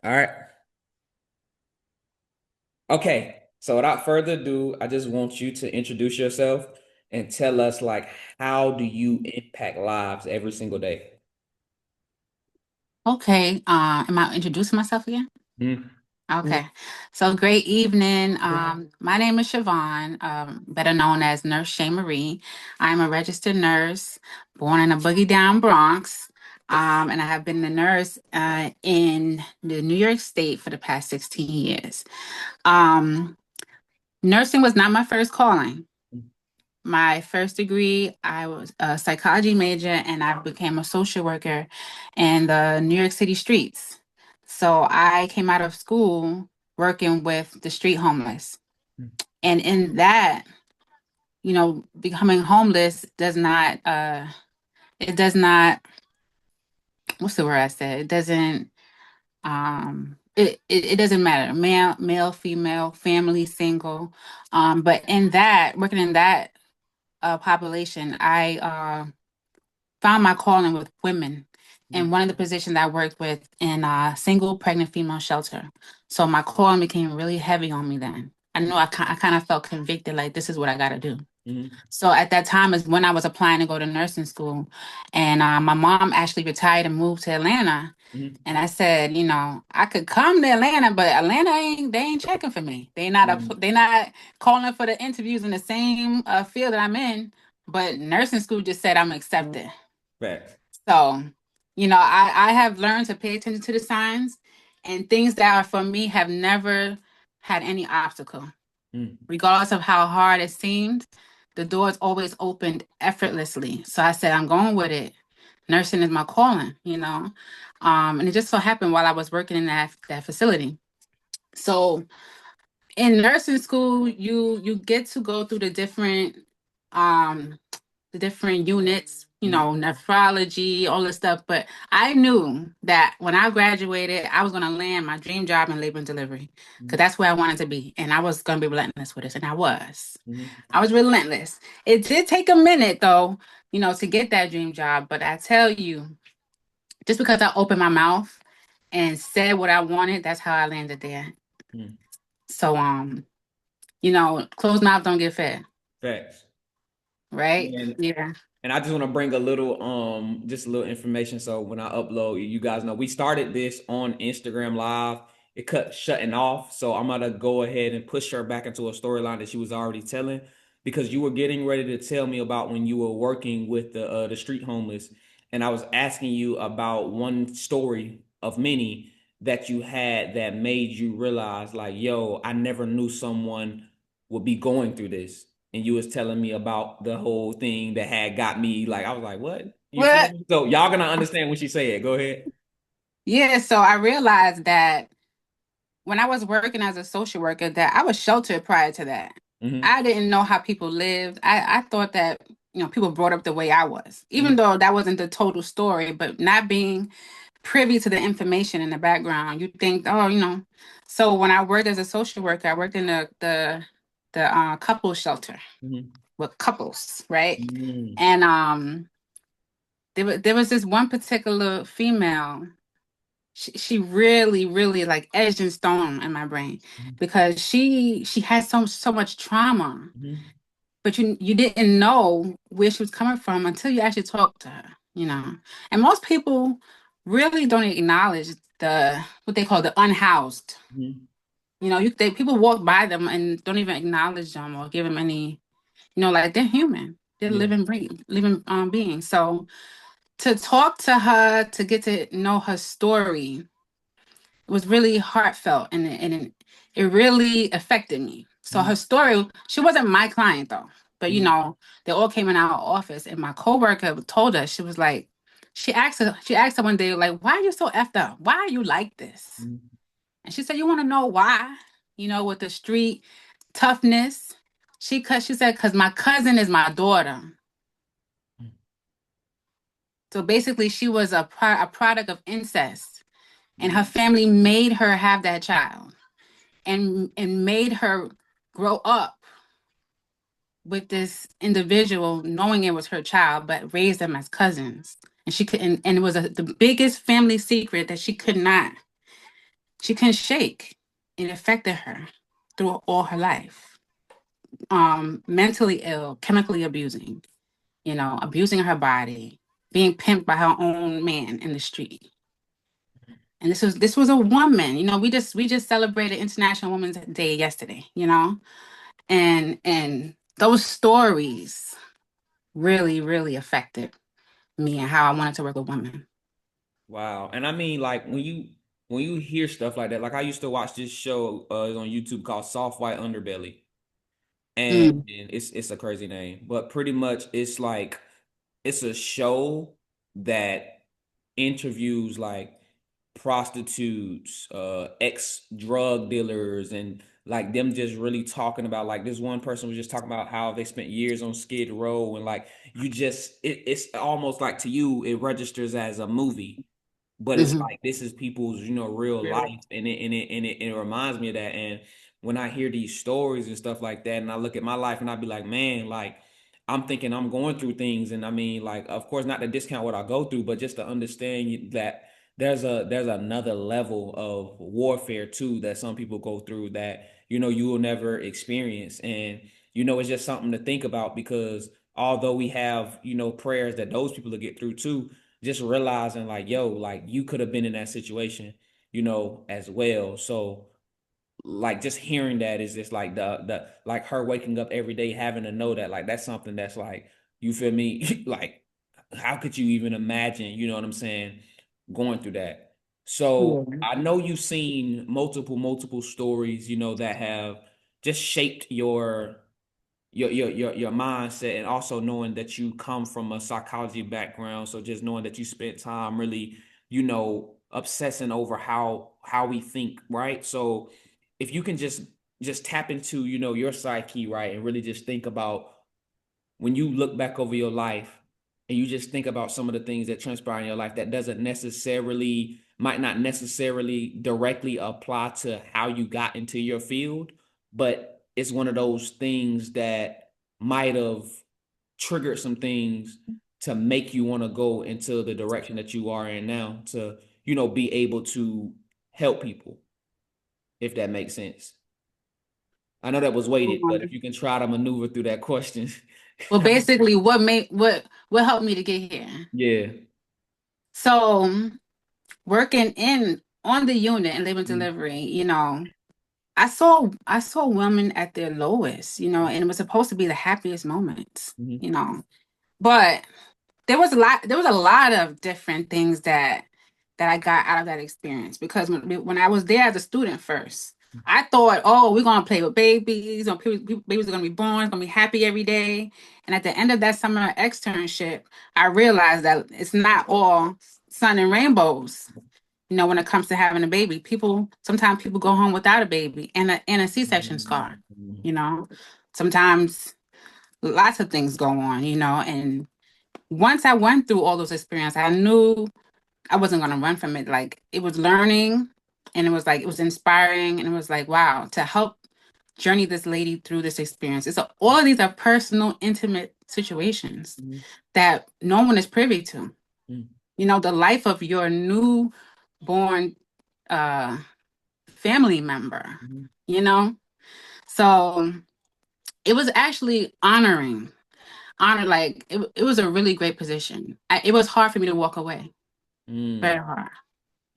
All right. Okay. So without further ado, I just want you to introduce yourself and tell us like how do you impact lives every single day? Okay, am I introducing myself again? Mhm. Okay, so great evening. My name is Siobhan, better known as Nurse Shea Marie. I'm a registered nurse born in a boogie down Bronx, and I have been a nurse in the New York State for the past 16 years. Um, Nursing was not my first calling. My first degree, I was a psychology major and I became a social worker in the New York City streets. So I came out of school working with the street homeless. And in that, becoming homeless does not it does not what's the word I said? It doesn't it doesn't matter. Male, female, family, single. But in that, working in that population, I found my calling with women. And one of the positions I worked with in a single pregnant female shelter. So my calling became really heavy on me then. I know I kind of felt convicted, like this is what I got to do. Mhm. So at that time is when I was applying to go to nursing school. And my mom actually retired and moved to Atlanta. Mhm. And I said, I could come to Atlanta, but Atlanta they ain't checking for me. They not calling for the interviews in the same field that I'm in. But nursing school just said I'm accepted. Facts. So, I have learned to pay attention to the signs and things that are for me have never had any obstacle. Mm. Regardless of how hard it seemed, the doors always opened effortlessly. So I said, I'm going with it. Nursing is my calling. And it just so happened while I was working in that facility. So in nursing school, you get to go through um the different units, Mhm. nephrology, all this stuff. But I knew that when I graduated, I was going to land my dream job in labor and delivery because Mhm. that's where I wanted to be. And I was going to be relentless with this. And I was. Mhm. I was relentless. It did take a minute, though, to get that dream job. But I tell you, just because I opened my mouth and said what I wanted, that's how I landed there. Mhm. So, closed mouths don't get fed, Facts. right? And Yeah. and I just want to bring a little just a little information so when I upload, you guys know we started this on Instagram Live. It cut shutting off, so I'm gonna go ahead and push her back into a storyline that she was already telling because you were getting ready to tell me about when you were working with the street homeless, and I was asking you about one story of many that you had that made you realize like, yo, I never knew someone would be going through this, and you was telling me about the whole thing that had got me like I was like, what? You feel What? me? So y'all gonna understand when she say it. Go ahead. Yeah. So I realized that when I was working as a social worker that I was sheltered prior to that. Hmm. I didn't know how people lived. I thought that, people brought up the way I was, even Hmm. though that wasn't the total story, but not being privy to the information in the background, you think, oh, So when I worked as a social worker, I worked in the couple shelter Hmm. with couples, right? Hmm. And there was this one particular female. She really really like edged in stone in my brain because she had so much trauma, Hmm. but you didn't know where she was coming from until you actually talked to her. And most people really don't acknowledge the what they call the unhoused. Hmm. People walk by them and don't even acknowledge them or give them any, like they're human, they're Yeah. living beings. So to talk to her, to get to know her story, was really heartfelt, and it really affected me. So her Hmm. story, she wasn't my client though, but Hmm. they all came in our office, and my coworker told us, she was like, she asked her one day, like, why are you so effed up? Why are you like this? Hmm. And she said, you want to know why? With the street toughness. She said, because my cousin is my daughter. So basically, she was a product of incest, and her family made her have that child and made her grow up with this individual knowing it was her child but raised them as cousins, and she could and it was the biggest family secret that she couldn't shake. It affected her through all her life. Mentally ill, chemically abusing, abusing her body, being pimped by her own man in the street. And this was a woman. We just celebrated International Women's Day yesterday, and those stories really, really affected me and how I wanted to work with women. Wow. And I mean, like when you hear stuff like that, like I used to watch this show on YouTube called Soft White Underbelly. And Mm, it's a crazy name, but pretty much it's like it's a show that interviews like prostitutes, ex drug dealers, and like them just really talking about like this one person was just talking about how they spent years on Skid Row and like it's almost like to you it registers as a movie, but it's mhm. like this is people's real life, and it reminds me of that. And when I hear these stories and stuff like that, and I look at my life and I be like, man, like I'm thinking I'm going through things, and I mean, like, of course, not to discount what I go through, but just to understand that there's another level of warfare too that some people go through that you will never experience, and it's just something to think about because although we have prayers that those people will get through too, just realizing like, yo, like you could have been in that situation, as well. So like just hearing that is just like the like her waking up every day having to know that like that's something that's like, you feel me? Like how could you even imagine, you know what I'm saying, going through that? So Yeah. I know you've seen multiple stories, that have just shaped your mindset, and also knowing that you come from a psychology background, so just knowing that you spent time really obsessing over how we think, right? So if you can just tap into your psyche, right, and really just think about when you look back over your life and you just think about some of the things that transpire in your life that doesn't necessarily might not necessarily directly apply to how you got into your field, but it's one of those things that might have triggered some things to make you want to go into the direction that you are in now to be able to help people, if that makes sense. I know that was weighted, but if Um, you can try to maneuver through that question. well, basically, what helped me to get here? Yeah. So, working in on the unit and labor and Mhm. delivery, I saw women at their lowest, and it was supposed to be the happiest moments, Mhm. but there was a lot of different things that I got out of that experience because when I was there as a student first, I thought, oh, we're gonna play with babies, or babies are gonna be born, it's gonna be happy every day. And at the end of that summer externship, I realized that it's not all sun and rainbows. When it comes to having a baby, sometimes people go home without a baby and a C-section scar. Mhm. You know, sometimes lots of things go on. And once I went through all those experiences, I knew I wasn't going to run from it. Like it was learning, and it was inspiring, and it was like, wow, to help journey this lady through this experience. All of these are personal, intimate situations Mhm. that no one is privy to. Mhm. The life of your newborn uh, family member, Mhm. you know? So it was actually like it was a really great position. It was hard for me to walk away, very Mm. hard.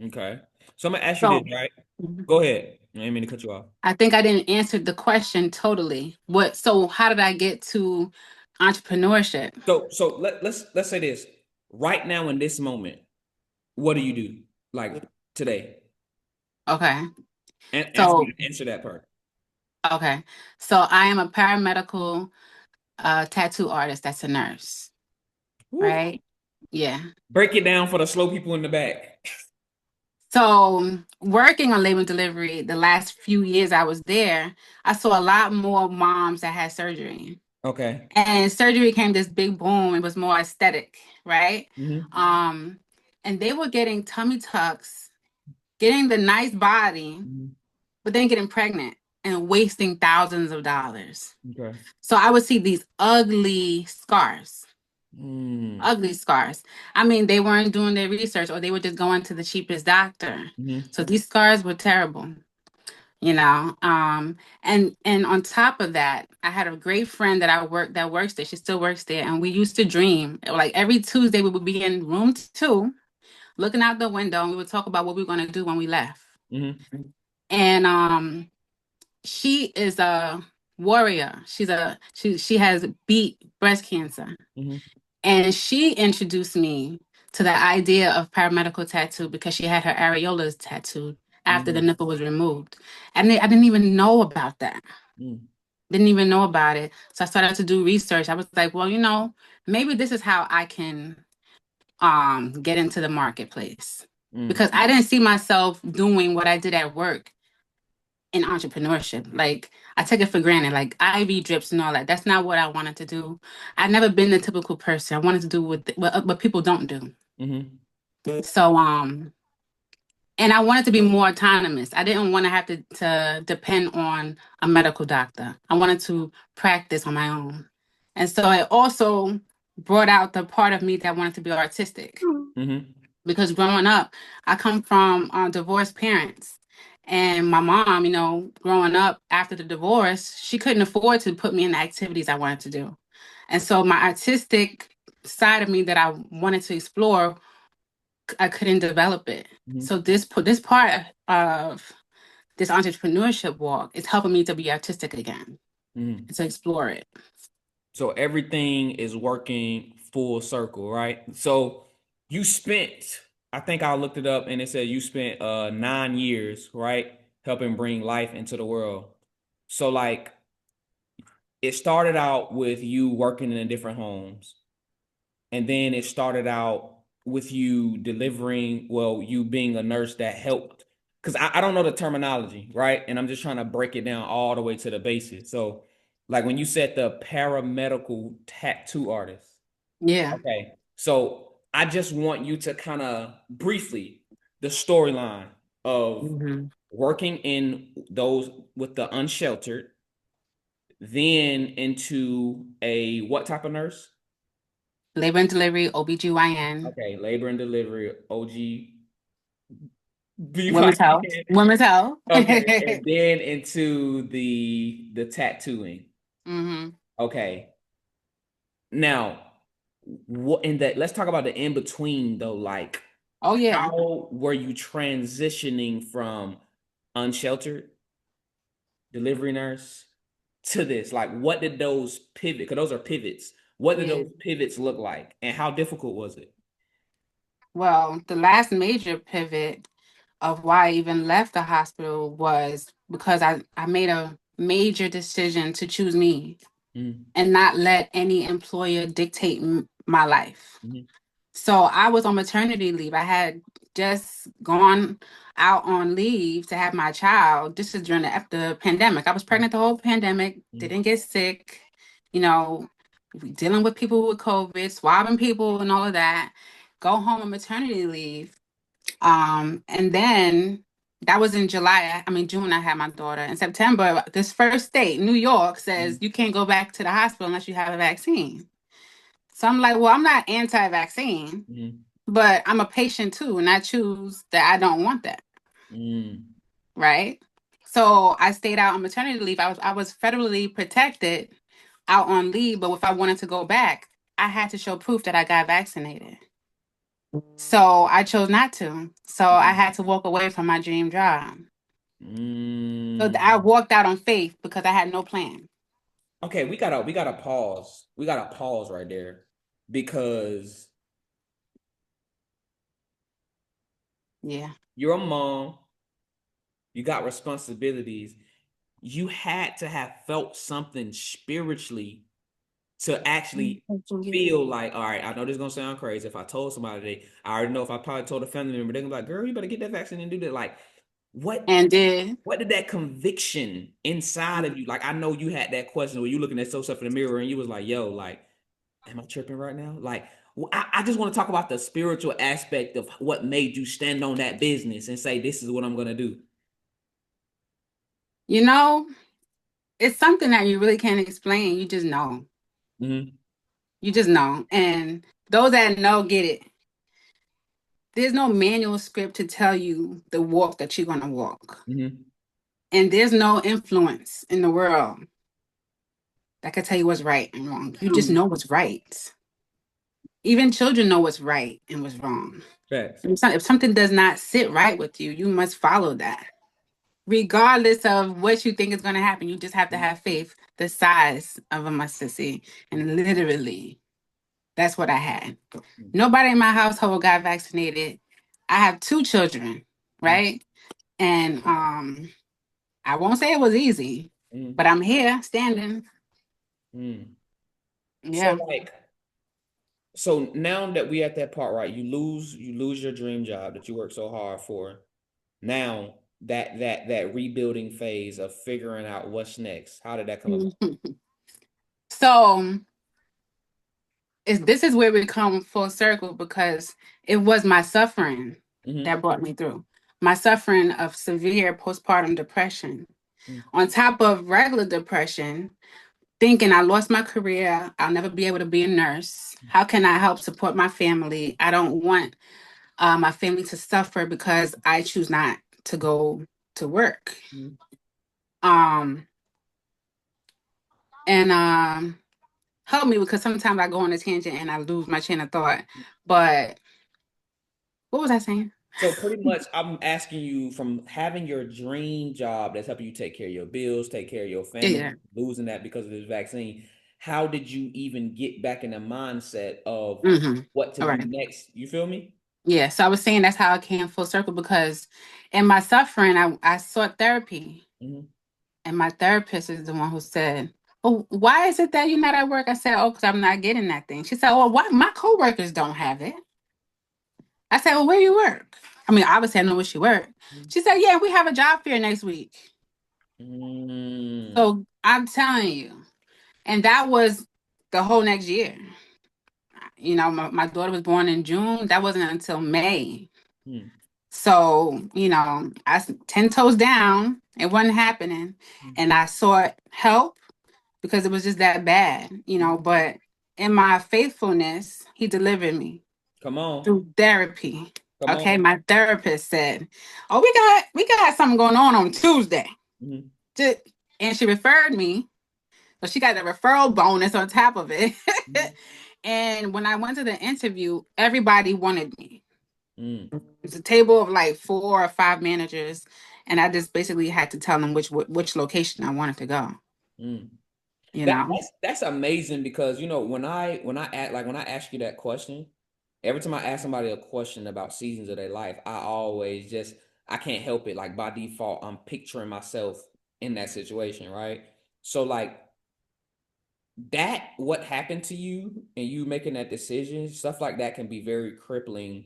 Okay. So I'm gonna ask you this, So right? mhm. Go ahead. I didn't mean to cut you off. I think I didn't answer the question totally. So how did I get to entrepreneurship? So let's say this. Right now in this moment, what do you do? Like today? Okay. And So, answer that part. okay. So I am a paramedical tattoo artist that's a nurse, Woo. right? Yeah. Break it down for the slow people in the back. So working on labor and delivery, the last few years I was there, I saw a lot more moms that had surgery. Okay. And surgery came this big boom. It was more aesthetic, right? Hmm. Um, and they were getting tummy tucks, getting the nice body, Hmm. but then getting pregnant and wasting thousands of dollars. Okay. So I would see these ugly scars. Mm. Ugly scars. I mean, they weren't doing their research, or they were just going to the cheapest doctor. Mm-hmm. So these scars were terrible, you know. And on top of that, I had a great friend that works there. She still works there, and we used to dream. Like every Tuesday, we would be in room 2, looking out the window, and we would talk about what we were going to do when we left. Mm-hmm. And she is a warrior. She has beat breast cancer. Mm-hmm. And she introduced me to the idea of paramedical tattoo because she had her areolas tattooed after the Mm-hmm. nipple was removed. And I didn't even know about that. Didn't even know about it. So I started to do research. I was like, well, maybe this is how I can get into the marketplace. Mm-hmm. Because I didn't see myself doing what I did at work in entrepreneurship. Like I took it for granted, like IV drips and all that. That's not what I wanted to do. I've never been the typical person. I wanted to do what people don't do. Mm-hmm. So and I wanted to be more autonomous. I didn't want to have to depend on a medical doctor. I wanted to practice on my own. And so it also brought out the part of me that wanted to be artistic. Mm-hmm. Because growing up, I come from divorced parents. And my mom, growing up after the divorce, she couldn't afford to put me in the activities I wanted to do. And so my artistic side of me that I wanted to explore, I couldn't develop it. Mm-hmm. So this part of this entrepreneurship walk is helping me to be artistic again Mm-hmm. and to explore it. So everything is working full circle, right? So you spent, I think I looked it up and it said you spent 9 years, right? Helping bring life into the world. So like it started out with you working in different homes. And then it started out with you delivering, well, you being a nurse that helped. Because I don't know the terminology, right? And I'm just trying to break it down all the way to the basics. So, like when you said the paramedical tattoo artist, Yeah. okay. So I just want you to kind of briefly the storyline of hmm working in those with the unsheltered, then into a what type of nurse? Labor and delivery, OBGYN, Okay, labor and delivery, OG, women's health. BYN. Women's health. Okay, and then into the tattooing. hmm Okay, now what in that? Let's talk about the in between though. Like, Oh yeah. how were you transitioning from unsheltered delivery nurse to this? Like, what did those pivot? Because those are pivots. What did Yeah. those pivots look like, and how difficult was it? Well, the last major pivot of why I even left the hospital was because I made a major decision to choose me Mm-hmm. and not let any employer dictate my life. Mm-hmm. So I was on maternity leave. I had just gone out on leave to have my child. This is during the pandemic. I was pregnant the whole pandemic, didn't get sick, you know, dealing with people with COVID, swabbing people and all of that. Go home on maternity leave. And then that was in July. I mean, June, I had my daughter. In September, this first state, New York, says you can't go back to the hospital unless you have a vaccine. So I'm like, well, I'm not anti-vaccine, Mm-hmm. but I'm a patient too, and I choose that I don't want that, Mm-hmm. right? So I stayed out on maternity leave. I was federally protected out on leave, but if I wanted to go back, I had to show proof that I got vaccinated. So I chose not to. So I had to walk away from my dream job. So I Mm. walked out on faith because I had no plan. Okay, we gotta pause. We gotta pause right there because Yeah. you're a mom, you got responsibilities. You had to have felt something spiritually to actually feel like, all right, I know this is gonna sound crazy. If I told somebody today, I already know if I probably told a family member, they're gonna be like, girl, you better get that vaccine and do that. Like, what And did. what did that conviction inside of you? Like, I know you had that question where you looking at yourself in the mirror and you was like, yo, like, am I tripping right now? Like, I just want to talk about the spiritual aspect of what made you stand on that business and say, this is what I'm gonna do. You know, it's something that you really can't explain. You just know. Mm-hmm. You just know. And those that know get it. There's no manual script to tell you the walk that you're going to walk. Mm-hmm. And there's no influence in the world that can tell you what's right and wrong. You just know what's right. Even children know what's right and what's wrong. Facts. If something does not sit right with you, you must follow that. Regardless of what you think is going to happen, you just have to have faith the size of a mustard seed. And literally, that's what I had. Nobody in my household got vaccinated. I have two children, right? And I won't say it was easy, Mm-hmm. but I'm here standing. Mm. So Yeah. like, so now that we at that part, right? You lose your dream job that you worked so hard for. Now that rebuilding phase of figuring out what's next. How did that come about? So this is where we come full circle because it was my suffering Mm-hmm. that brought me through. My suffering of severe postpartum depression. Mm-hmm. On top of regular depression, thinking I lost my career, I'll never be able to be a nurse. How can I help support my family? I don't want my family to suffer because I choose not to go to work. Um, and help me because sometimes I go on a tangent and I lose my train of thought. But what was I saying? So pretty much, I'm asking you from having your dream job that's helping you take care of your bills, take care of your family, Yeah. losing that because of this vaccine. How did you even get back in the mindset of Mm-hmm. what to All do right. next? You feel me? Yeah. So I was saying that's how I came full circle because in my suffering, I sought therapy. Mm-hmm. And my therapist is the one who said, "Oh, why is it that you're not at work?" I said, "Oh, because I'm not getting that thing." She said, "Oh, why my coworkers don't have it?" I said, "Well, where you work?" I mean, obviously I know where she worked. She said, "Yeah, we have a job fair next week." Mm-hmm. So I'm telling you, and that was the whole next year. You know, my daughter was born in June. That wasn't until May. So, you know, 10 toes down, it wasn't happening. And I sought help because it was just that bad, you know. But in my faithfulness, he delivered me Come on. through therapy. Come Okay. on. My therapist said, "Oh, we got something going on Tuesday." Mm-hmm. Just, and she referred me. So she got a referral bonus on top of it. And when I went to the interview, everybody wanted me. Mm-hmm. It's a table of like 4 or 5 managers, and I just basically had to tell them which location I wanted to go. Mm-hmm. You That know. that's amazing because when I ask you that question, every time I ask somebody a question about seasons of their life, I can't help it. Like by default, I'm picturing myself in that situation, right? So like that what happened to you and you making that decision, stuff like that can be very crippling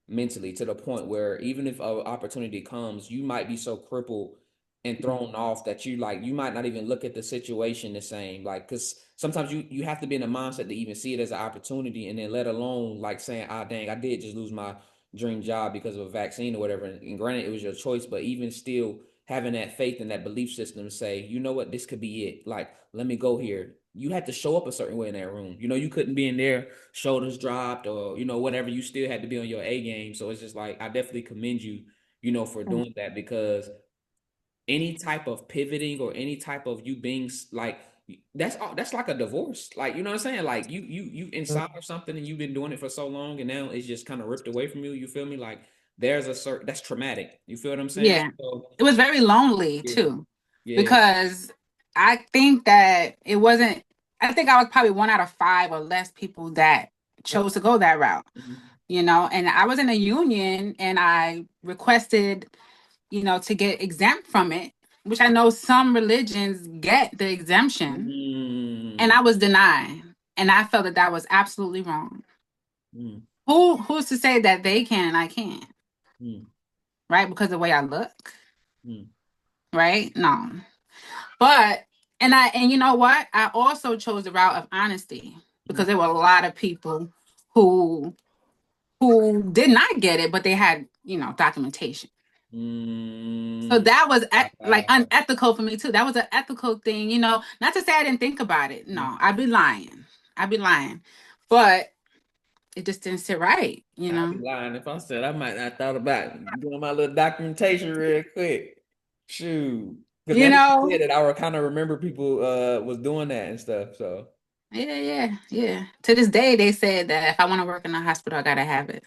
mentally to the point where even if an opportunity comes, you might be so crippled and thrown off that you might not even look at the situation the same. Like, because sometimes you have to be in a mindset to even see it as an opportunity, and then let alone like saying, ah, dang, I did just lose my dream job because of a vaccine or whatever. And granted, it was your choice, but even still having that faith and that belief system, say, you know what, this could be it. Like, let me go here. You had to show up a certain way in that room. You couldn't be in there shoulders dropped or whatever. You still had to be on your A game. So it's just like I definitely commend you, for doing that, because any type of pivoting or any type of you being like that's like a divorce. Like, you know what I'm saying? Like you inside of something and you've been doing it for so long and now it's just kind of ripped away from you. You feel me? Like there's a certain that's traumatic. You feel what I'm saying? Yeah. So It was very lonely yeah, too, yeah. because I think that it wasn't, I think I was probably 1 out of 5 or less people that chose to go that route, Mhm. you know, and I was in a union and I requested, you know, to get exempt from it, which I know some religions get the exemption, and Mm, I was denied. And I felt that that was absolutely wrong. mm, Who's to say that they can and I can't, mm, right? Because of the way I look, mm, right? No. But and you know what? I also chose the route of honesty because mm, there were a lot of people who did not get it, but they had, you know, documentation. So mm. that was like Uh, unethical for me too. That was an ethical thing, you know. Not to say I didn't think about it. No, I'd be lying. I'd be lying. But it just didn't sit right, you I'd be know. lying if I said I might not thought about doing my little documentation real quick. Shoot. Because You now that you know, said it, I would kind of remember people was doing that and stuff. So yeah. To this day, they said that if I want to work in a hospital, I gotta have it,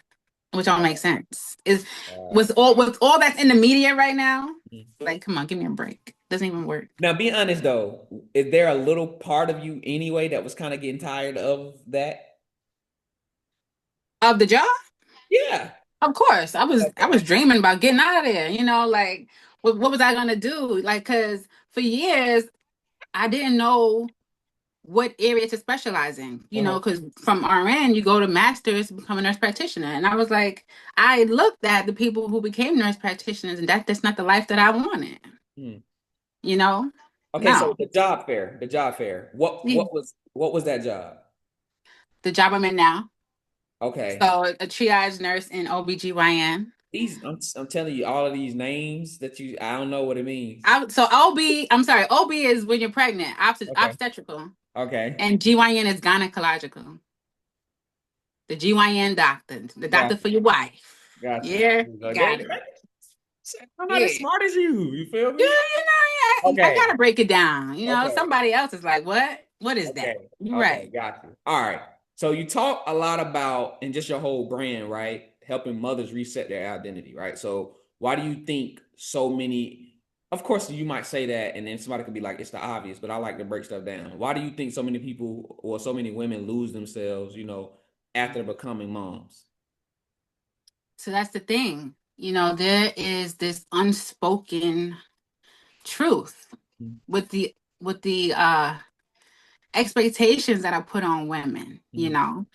which don't make sense. Is uh, with all that's in the media right now, mm. like, come on, give me a break. Doesn't even work. Now be honest though, is there a little part of you anyway that was kind of getting tired of that? Of the job, Yeah. of course, I Okay. was dreaming about getting out of there. You know, like what was I gonna do? Like, cause for years I didn't know what area to specialize in, you know, Uh-huh. because from RN, you go to master's to become a nurse practitioner. And I was like, I looked at the people who became nurse practitioners, and that's not the life that I wanted, Hmm. you know? Okay, so No. the job fair. What was that job? The job I'm in now. Okay. So a triage nurse in OBGYN. I'm telling you all of these names that I don't know what it means. So I'm sorry, OB is when you're pregnant, Okay. obstetrical, Okay. and GYN is gynecological. The GYN doctor, the doctor Gotcha. for your wife. Gotcha. Yeah, you Okay. got it. I'm not as Yeah. smart as you. You feel Yeah, me? yeah, I Okay. gotta break it down. You know, Okay. somebody else is like, what? What is that? Okay. You're Okay. right. Gotcha. All right. So you talk a lot about and just your whole brand, right? Helping mothers reset their identity, right? So why do you think so many? Of course, you might say that, and then somebody could be like, "It's the obvious," but I like to break stuff down. Why do you think so many people or so many women lose themselves, after becoming moms? So that's the thing. You know, there is this unspoken truth with the expectations that are put on women, you Mm-hmm. know.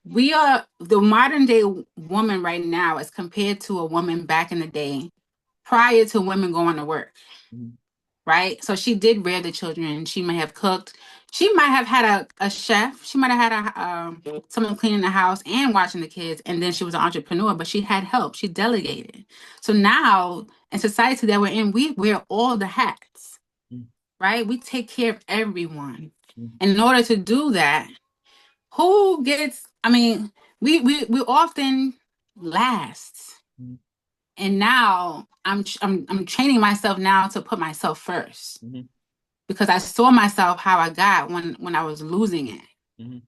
We are the modern day woman right now as compared to a woman back in the day prior to women going to work. Mm-hmm. Right? So she did rear the children. She may have cooked. She might have had a chef. She might have had someone cleaning the house and watching the kids. And then she was an entrepreneur, but she had help. She delegated. So now in society that we're in, we wear all the hats, right? We take care of everyone. Mm-hmm. And in order to do that, who gets? I mean, we often last. And now I'm training myself now to put myself first Mm-hmm. because I saw myself how I got when I was losing it, Mm-hmm.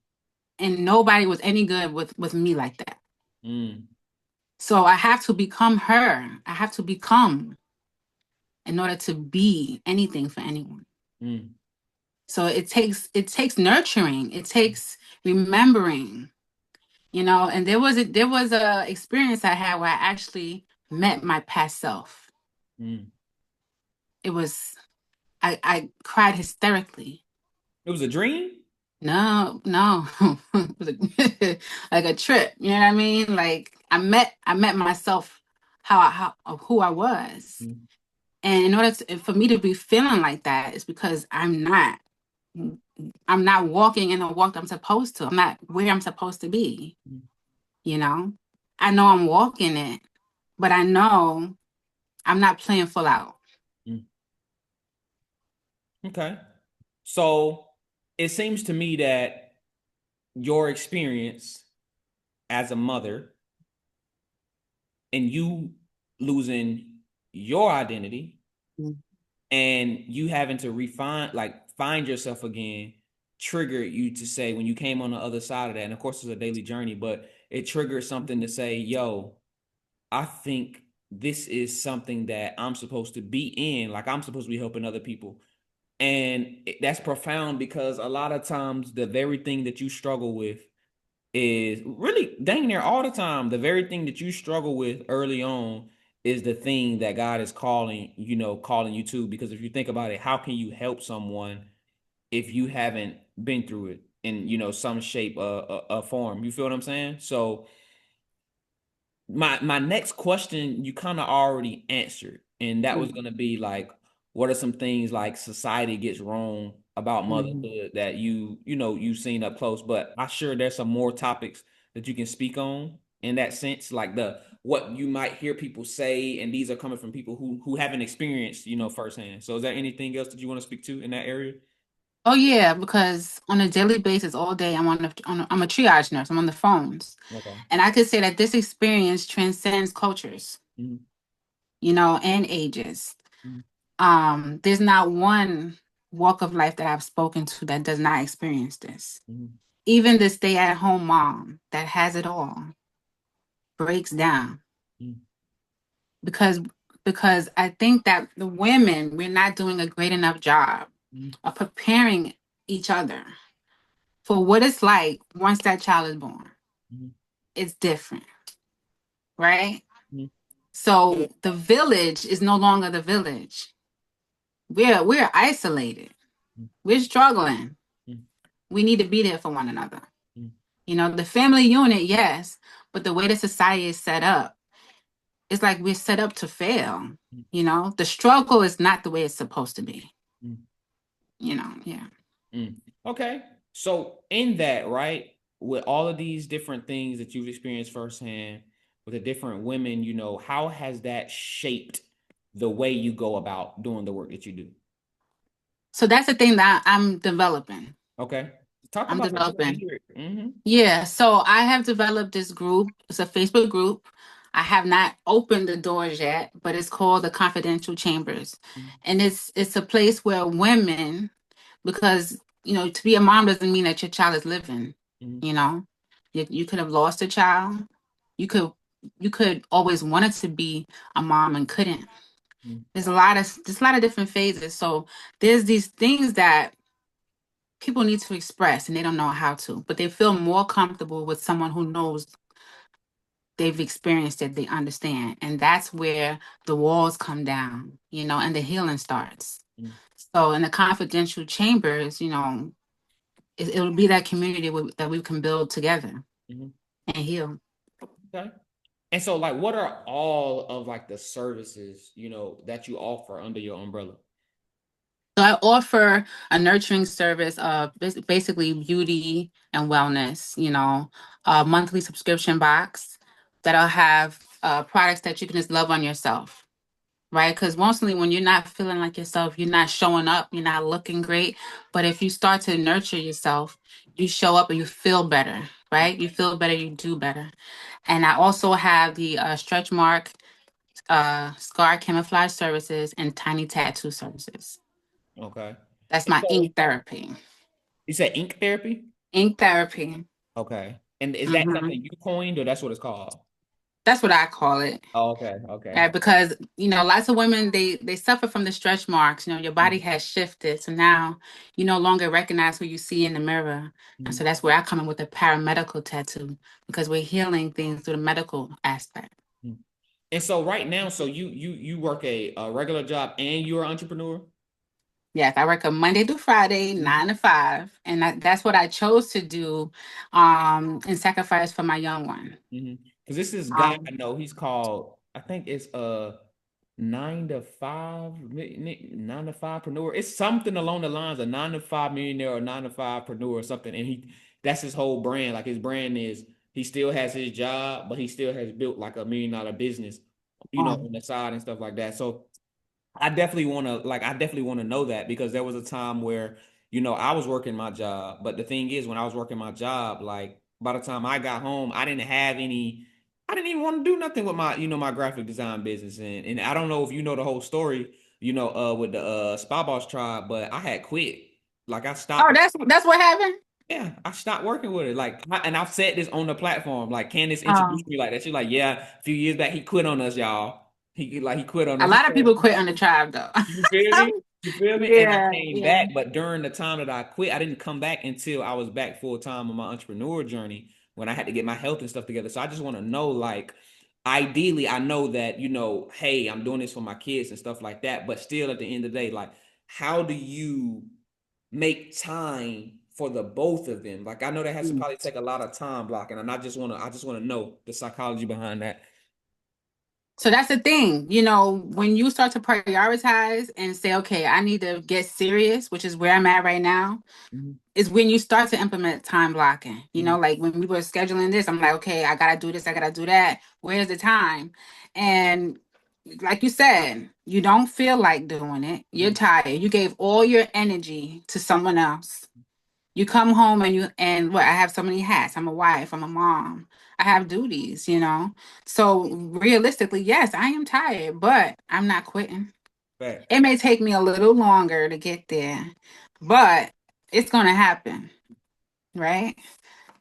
and nobody was any good with me like that. Mm-hmm. So I have to become her. I have to become in order to be anything for anyone. Mm-hmm. So it takes nurturing. It takes remembering, you know. And there was a experience I had where I actually met my past self. Mm-hmm. It was I cried hysterically. It was a dream. No, no. It was like a trip. You know what I mean? Like I met myself how of who I was. Mm-hmm. And in order for me to be feeling like that, it's because I'm not walking in the walk I'm supposed to. I'm not where I'm supposed to be, you know? I know I'm walking it, but I know I'm not playing full out. Mm-hmm. Okay. So it seems to me that your experience as a mother and you losing your identity and you having to find yourself again triggered you to say when you came on the other side of that, and of course it's a daily journey, but it triggered something to say, yo, I think this is something that I'm supposed to be in, like I'm supposed to be helping other people. And that's profound because a lot of times the very thing that you struggle with is really dang near all the time. The very thing that you struggle with early on is the thing that God is calling you to. Because if you think about it, how can you help someone if you haven't been through it in, some shape, a form? You feel what I'm saying? So my next question you kind of already answered, and that was Mm-hmm. going to be like, what are some things like society gets wrong about motherhood that you've seen up close? But I'm sure there's some more topics that you can speak on in that sense, like the what you might hear people say, and these are coming from people who haven't experienced firsthand. So is there anything else that you want to speak to in that area? Oh yeah, because on a daily basis, all day, I'm a triage nurse. I'm on the phones, Okay. and I could say that this experience transcends cultures, Mm-hmm. and ages. Mm-hmm. There's not one walk of life that I've spoken to that does not experience this. Mm-hmm. Even the stay-at-home mom that has it all breaks down because I think that the women, we're not doing a great enough job Mm-hmm. of preparing each other for what it's like once that child is born. Mm-hmm. It's different, right? Mm-hmm. So the village is no longer the village. We're isolated. We're struggling. Mm-hmm. We need to be there for one another. Mm-hmm. The family unit, yes, but the way the society is set up, it's like we're set up to fail. The struggle is not the way it's supposed to be. Mm-hmm. Yeah. Mm. Okay. So in that, right, with all of these different things that you've experienced firsthand with the different women, how has that shaped the way you go about doing the work that you do? So that's the thing that I'm developing. Okay. Talk I'm about that. I want to developing. hear it. Mm-hmm. Yeah. So I have developed this group. It's a Facebook group. I have not opened the doors yet, but it's called the Confidential Chambers. And it's a place where women, because to be a mom doesn't mean that your child is living. Mm-hmm. You know, you could have lost a child. You could always wanted to be a mom and couldn't. Mm-hmm. There's a lot of different phases. So there's these things that people need to express and they don't know how to, but they feel more comfortable with someone who knows they've experienced it, they understand. And that's where the walls come down, and the healing starts. Mm-hmm. So in the confidential chambers, it'll be that community that we can build together Mm-hmm. and heal. Okay. And so, like, what are all of like the services, that you offer under your umbrella? So I offer a nurturing service of basically beauty and wellness, a monthly subscription box that'll have products that you can just love on yourself, right? Because mostly when you're not feeling like yourself, you're not showing up, you're not looking great. But if you start to nurture yourself, you show up and you feel better, right? You feel better, you do better. And I also have the stretch mark, scar camouflage services, and tiny tattoo services. Okay. That's And my so ink therapy. you said ink therapy? Ink therapy. Okay. And is that hmm something you coined or that's what it's called? That's what I call it. Oh, okay. Okay. Right, because lots of women they suffer from the stretch marks. Your body Mhm. has shifted, so now you no longer recognize who you see in the mirror, and Mhm. so that's where I come in with a paramedical tattoo because we're healing things through the medical aspect. Mhm. And so right now, so you work a regular job and you're an entrepreneur? Yes, I work a Monday through Friday, Mhm. 9 to 5, and that's what I chose to do, in sacrifice for my young one. Because this is guy I Um, know, he's called, I think it's 9 to 5, 9 to 5preneur. It's something along the lines of 9 to 5 millionaire or 9 to 5preneur or something. And that's his whole brand. Like his brand is he still has his job, but he still has built like $1 million business, um, on the side and stuff like that. So I definitely want to know that because there was a time where, I was working my job. But the thing is, when I was working my job, like by the time I got home, I didn't even want to do nothing with my graphic design business. And I don't know if you know the whole story, with the Spy Boss tribe, but I had quit. Like I oh, stopped. that's what happened. Yeah, I stopped working with it. Like, and I've said this on the platform. Like, Candace introduced Um, me like that. She's like, yeah, a few years back, he quit on us, y'all. He quit on a us. lot of people quit on the tribe though. You feel me? You feel me? And I Yeah, came yeah. back, but during the time that I quit, I didn't come back until I was back full time on my entrepreneur journey when I had to get my health and stuff together. So I just want to know, like, ideally, I know that, hey, I'm doing this for my kids and stuff like that. But still, at the end of the day, like, how do you make time for the both of them? Like, I know that has to probably take a lot of time blocking, and I just want to know the psychology behind that. So that's the thing, when you start to prioritize and say, okay, I need to get serious, which is where I'm at right now, Mhm. is when you start to implement time blocking. Mhm. Like when we were scheduling this, I'm like, okay, I gotta do this, I gotta do that. Where's the time? And like you said, you don't feel like doing it. You're Mm. tired. You gave all your energy to someone else. You come home and what, I have so many hats. I'm a wife, I'm a mom. I have duties, you know. So realistically, yes, I am tired, but I'm not quitting. Fact. It may take me a little longer to get there, but it's going to happen, right?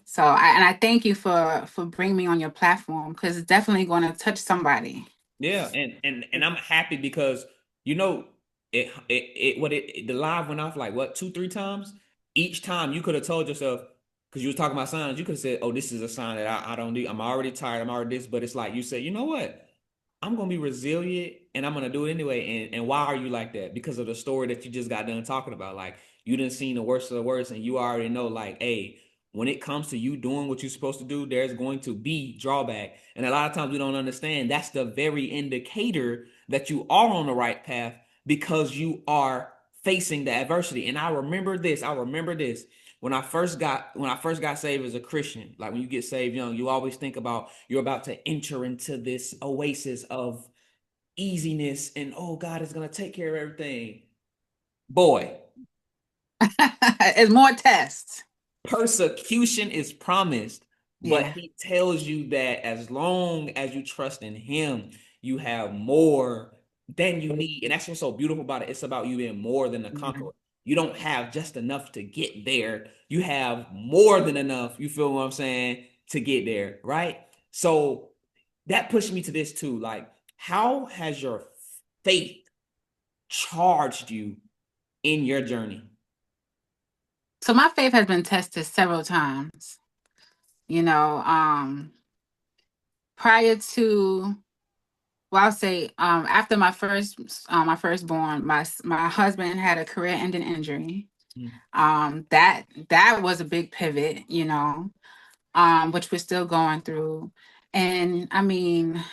So I thank you for bringing me on your platform because it's definitely going to touch somebody. Yeah, and I'm happy because you know the live went off like what 2 3 times. Each time you could have told yourself because you was talking about signs, you could have said, "Oh, this is a sign that I don't need. I'm already tired. I'm already this." But it's like you said, you know what? I'm gonna be resilient and I'm gonna do it anyway. And why are you like that? Because of the story that you just got done talking about. Like you didn't see the worst of the worst, and you already know, like, hey, when it comes to you doing what you're supposed to do, there's going to be drawback. And a lot of times we don't understand that's the very indicator that you are on the right path because you are facing the adversity. And I remember this. I remember this when I first got saved as a Christian. Like when you get saved young, you always think about you're about to enter into this oasis of easiness and oh, God is gonna take care of everything. Boy, It's more tests. persecution is promised, but Yeah. he tells you that as long as you trust in him, you have more than you need. And that's what's so beautiful about it. It's about you being more than a conqueror. Mhm. You don't have just enough to get there. You have more than enough, you feel what I'm saying, to get there, right? So that pushed me to this too. Like, how has your faith charged you in your journey? So my faith has been tested several times. You know, prior to, well, I'll say after my firstborn, my husband had a career-ending injury. Mm, That was a big pivot, you know, which we're still going through. And I mean,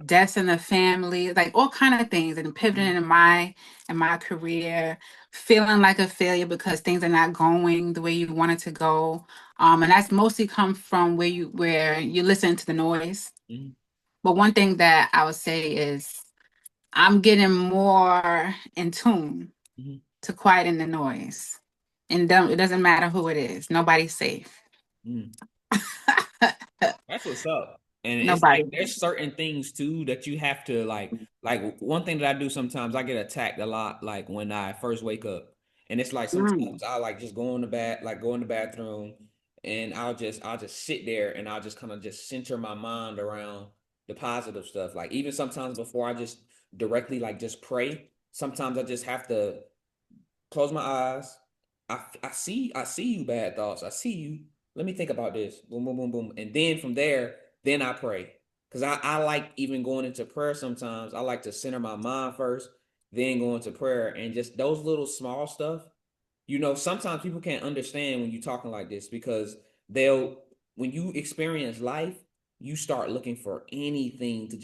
deaths in the family, like all kind of things, and pivoting mm, in my career, feeling like a failure because things are not going the way you want it to go. And that's mostly come from where you listen to the noise. mm, But one thing that I would say is I'm getting more in tune mm, to quieten the noise. And it doesn't matter who it is. Nobody's safe. mm. That's what's up. And it's like Nobody. there's certain things too that you have to like one thing that I do sometimes I get attacked a lot like when I first wake up. And it's like Mm. sometimes I like just go in the go in the bathroom and I'll just sit there and I'll just kind of just center my mind around the positive stuff. Like even sometimes before I just directly like just pray, sometimes I just have to close my eyes. I see you bad thoughts. I see you. Let me think about this. Boom, boom, boom, boom. And then from there, then I pray. Because I like even going into prayer sometimes. I like to center my mind first, then go into prayer. And just those little small stuff, sometimes people can't understand when you're talking like this because when you experience life, you start looking for anything to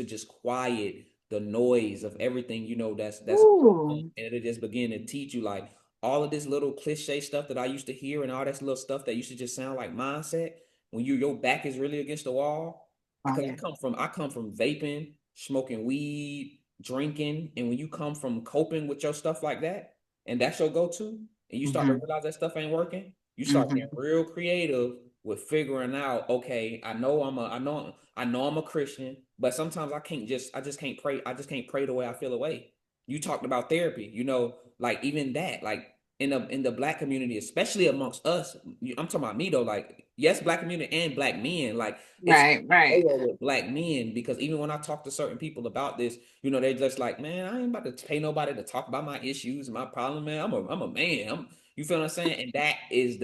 just quiet the noise of everything that's going on. Ooh. And it'll just begin to teach you like all of this little cliche stuff that I used to hear and all this little stuff that used to just sound like mindset when your back is really against the wall. Oh Because yeah. I come from vaping, smoking weed, drinking, and when you come from coping with your stuff like that, and that's your go-to, and you start to Hmm. realize that stuff ain't working, you start getting Hmm. real creative with figuring out, okay, I know I'm a Christian, but sometimes I just can't pray. I just can't pray the way I feel away. You talked about therapy, like even that, like in the black community, especially amongst us, I'm talking about me though, like yes, black community and black men, like it's Right, right. more with black men because even when I talk to certain people about this, they're just like, man, I ain't about to pay nobody to talk about my issues and my problem, man. I'm a man. You feel what I'm saying? And that is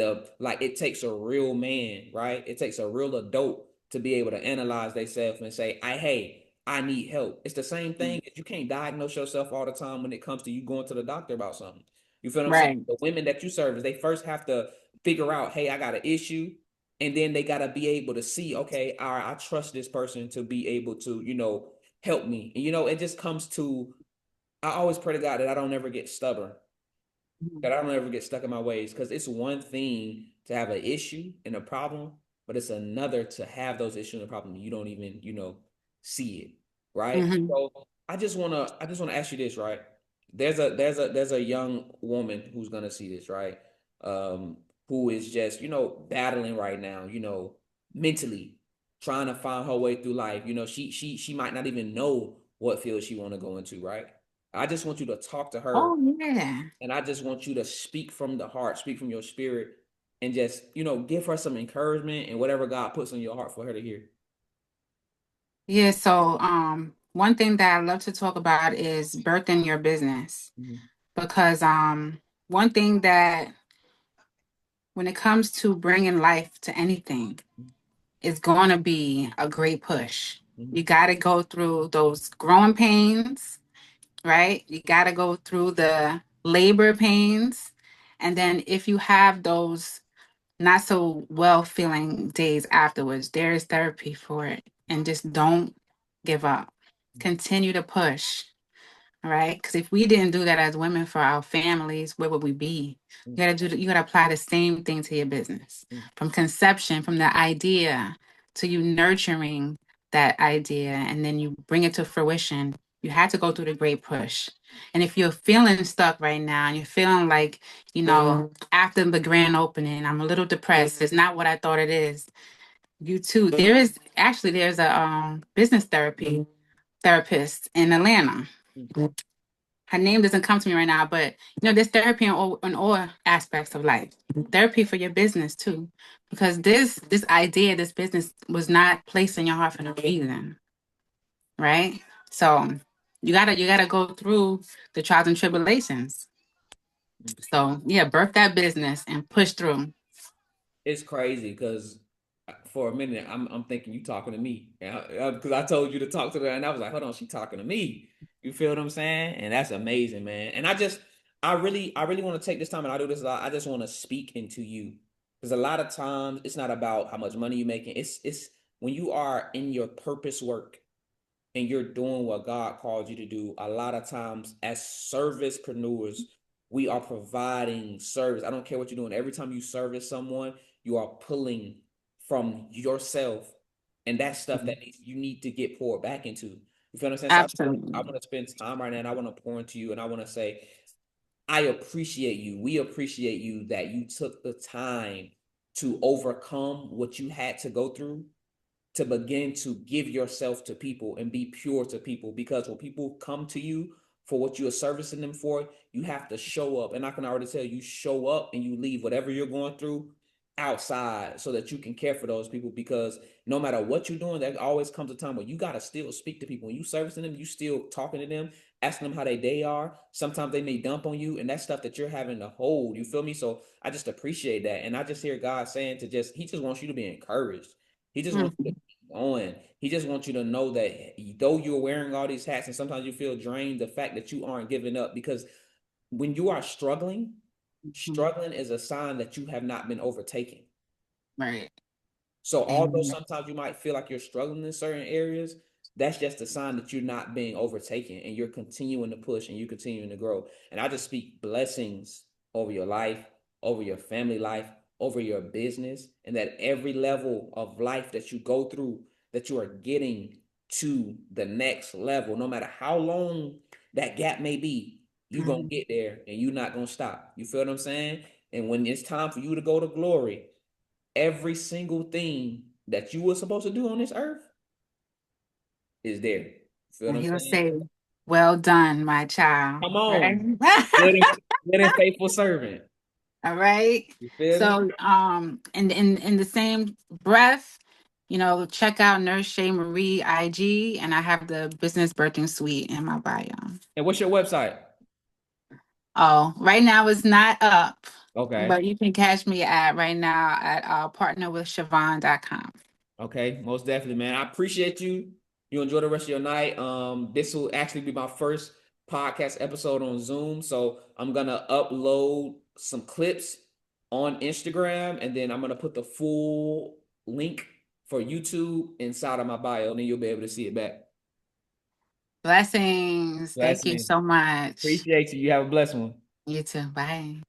it takes a real man, right? It takes a real adult to be able to analyze themselves and say, hey, I need help. It's the same thing. You can't diagnose yourself all the time when it comes to you going to the doctor about something. You feel what I'm saying? Right. The women that you serve, they first have to figure out, hey, I got an issue. And then they got to be able to see, okay, all right, I trust this person to be able to, help me. And, it just comes to, I always pray to God that I don't ever get stubborn, that I don't ever get stuck in my ways. Because it's one thing to have an issue and a problem, but it's another to have those issues and problems. You don't even, see it. right? Mhm. So I just wanna ask you this, right? There's a young woman who's gonna see this, right? Um, who is just, battling right now, mentally, trying to find her way through life. She might not even know what field she want to go into, right? I just want you to talk to her, Oh yeah. and I just want you to speak from the heart, speak from your spirit, and just, give her some encouragement and whatever God puts on your heart for her to hear. Yeah, so one thing that I love to talk about is birthing your business, Mhm, because one thing that when it comes to bringing life to anything is going to be a great push. mhm, You got to go through those growing pains, right? You got to go through the labor pains. And then if you have those not so well feeling days afterwards, there is therapy for it. And just don't give up. Continue to push. All right. Because if we didn't do that as women for our families, where would we be? mhm, You gotta apply the same thing to your business. mhm. From conception, from the idea to you nurturing that idea and then you bring it to fruition. You had to go through the great push. And if you're feeling stuck right now and you're feeling like, after the grand opening, I'm a little depressed, it's not what I thought it is. You too. There's a business therapist in Atlanta. Her name doesn't come to me right now, but there's therapy in all aspects of life. Therapy for your business too, because this business was not placed in your heart for no reason, right? So you gotta go through the trials and tribulations. So yeah, birth that business and push through. It's crazy because for a minute I'm thinking you talking to me, because I told you to talk to her, and I was like, hold on, she talking to me. You feel what I'm saying? And that's amazing, man. And I really want to take this time, and I do this a lot. I just want to speak into you, because a lot of times it's not about how much money you're making. It's when you are in your purpose work and you're doing what God called you to do. A lot of times, as servicepreneurs, we are providing service. I don't care what you're doing. Every time you service someone, you are pulling from yourself, and that's stuff that you need to get poured back into. You feel what I'm saying? So I Absolutely. want to spend time right now, and I want to pour into you, and I want to say, I appreciate you. We appreciate you that you took the time to overcome what you had to go through, to begin to give yourself to people and be pure to people, because when people come to you for what you are servicing them for, you have to show up. And I can already tell you, show up and you leave whatever you're going through outside so that you can care for those people, because no matter what you're doing, there always comes a time where you got to still speak to people. When you servicing them, you still talking to them, asking them how their day are. Sometimes they may dump on you, and that's stuff that you're having to hold. You feel me? So I just appreciate that. And I just hear God saying he just wants you to be encouraged. He just wants you to Mhm. keep going. He just wants you to know that though you're wearing all these hats and sometimes you feel drained, the fact that you aren't giving up, because when you are struggling, Mhm. struggling is a sign that you have not been overtaken. Right. So although Amen. sometimes you might feel like you're struggling in certain areas, that's just a sign that you're not being overtaken and you're continuing to push and you're continuing to grow. And I just speak blessings over your life, over your family life, over your business, and that every level of life that you go through, that you are getting to the next level, no matter how long that gap may be, you're gonna Mhm. get there and you're not gonna stop. You feel what I'm saying? And when it's time for you to go to glory, every single thing that you were supposed to do on this earth is there. Feel what And I'm he'll saying? say, "Well done, my child." Come Right? on. Good and, good and faithful servant. All right. You feel me? So, in the same breath, check out Nurse Shay Marie IG, and I have the business birthing suite in my bio. And what's your website? Oh, right now it's not up, Okay. but you can catch me at right now at partnerwithshavon.com. Okay. Most definitely, man. I appreciate you. You enjoy the rest of your night. This will actually be my first podcast episode on Zoom. So I'm gonna upload some clips on Instagram, and then I'm gonna put the full link for YouTube inside of my bio, and then you'll be able to see it back. Blessings. Thank you Blessing. so much. Appreciate you. You have a blessed one. You too. Bye.